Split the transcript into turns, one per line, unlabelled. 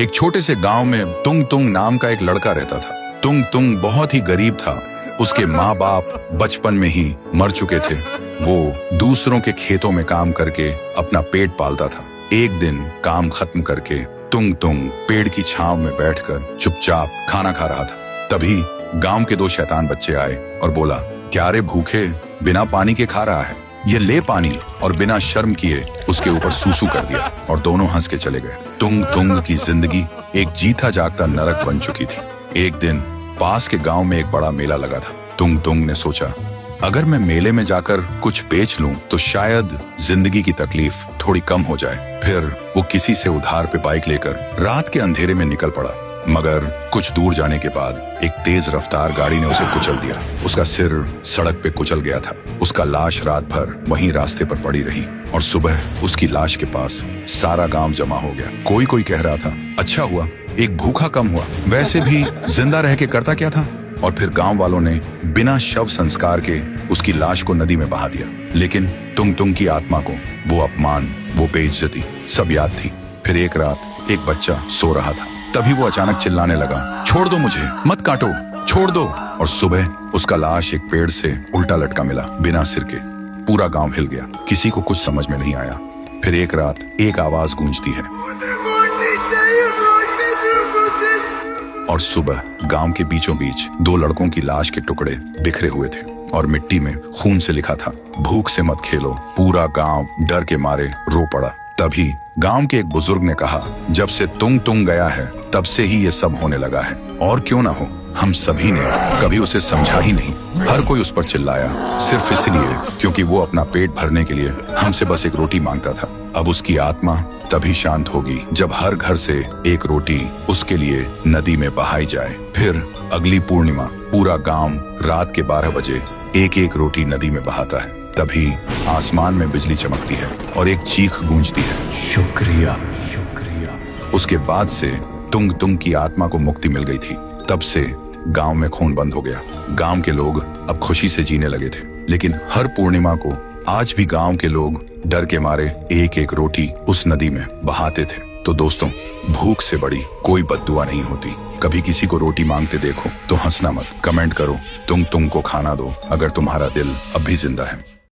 एक छोटे से गांव में तुंग तुंग नाम का एक लड़का रहता था। तुंग तुंग बहुत ही गरीब था। उसके माँ बाप बचपन में ही मर चुके थे। वो दूसरों के खेतों में काम करके अपना पेट पालता था। एक दिन काम खत्म करके तुंग तुंग पेड़ की छांव में बैठकर चुपचाप खाना खा रहा था। तभी गांव के दो शैतान बच्चे आए और बोला, क्या रे भूखे बिना पानी के खा रहा है, ये ले पानी। और बिना शर्म किए उसके ऊपर सूसू कर दिया और दोनों हंस के चले गए। तुंग तुंग की जिंदगी एक जीता जागता नरक बन चुकी थी। एक दिन पास के गांव में एक बड़ा मेला लगा था। तुंग तुंग ने सोचा, अगर मैं मेले में जाकर कुछ बेच लूं तो शायद जिंदगी की तकलीफ थोड़ी कम हो जाए। फिर वो किसी से उधार पे बाइक लेकर रात के अंधेरे में निकल पड़ा। मगर कुछ दूर जाने के बाद एक तेज रफ्तार गाड़ी ने उसे कुचल दिया। उसका सिर सड़क पे कुचल गया था। उसका लाश रात भर वहीं रास्ते पर पड़ी रही और सुबह उसकी लाश के पास सारा गांव जमा हो गया। कोई कोई कह रहा था, अच्छा हुआ एक भूखा कम हुआ, वैसे भी जिंदा रह के करता क्या था। और फिर गांव वालों ने बिना शव संस्कार के उसकी लाश को नदी में बहा दिया। लेकिन तुंग तुंग की आत्मा को वो अपमान, वो बेइज्जती सब याद थी। फिर एक रात एक बच्चा सो रहा था। तभी वो अचानक चिल्लाने लगा, छोड़ दो मुझे, मत काटो, छोड़ दो। और सुबह उसका लाश एक पेड़ से उल्टा लटका मिला, बिना सिर के। पूरा गांव हिल गया, किसी को कुछ समझ में नहीं आया। फिर एक रात एक आवाज गूंजती है और सुबह गांव के बीचों बीच दो लड़कों की लाश के टुकड़े बिखरे हुए थे और मिट्टी में खून से लिखा था, भूख से मत खेलो। पूरा गांव डर के मारे रो पड़ा। तभी गांव के एक बुजुर्ग ने कहा, जब से तुंग तुंग गया है तब से ही ये सब होने लगा है। और क्यों ना हो, हम सभी ने कभी उसे समझा ही नहीं। हर कोई उस पर चिल्लाया सिर्फ इसलिए क्योंकि वो अपना पेट भरने के लिए हमसे बस एक रोटी मांगता था। अब उसकी आत्मा तभी शांत होगी जब हर घर से एक रोटी उसके लिए नदी में बहाई जाए। फिर अगली पूर्णिमा पूरा गांव रात के 12 बजे एक एक रोटी नदी में बहाता है। तभी आसमान में बिजली चमकती है और एक चीख गूंजती है, शुक्रिया शुक्रिया। उसके बाद से तुंग तुंग की आत्मा को मुक्ति मिल गई थी। तब से गांव में खून बंद हो गया। गांव के लोग अब खुशी से जीने लगे थे। लेकिन हर पूर्णिमा को आज भी गांव के लोग डर के मारे एक एक रोटी उस नदी में बहाते थे। तो दोस्तों, भूख से बड़ी कोई बद्दुआ नहीं होती। कभी किसी को रोटी मांगते देखो तो हंसना मत, कमेंट करो, तुंग तुंग को खाना दो अगर तुम्हारा दिल अब भी जिंदा है।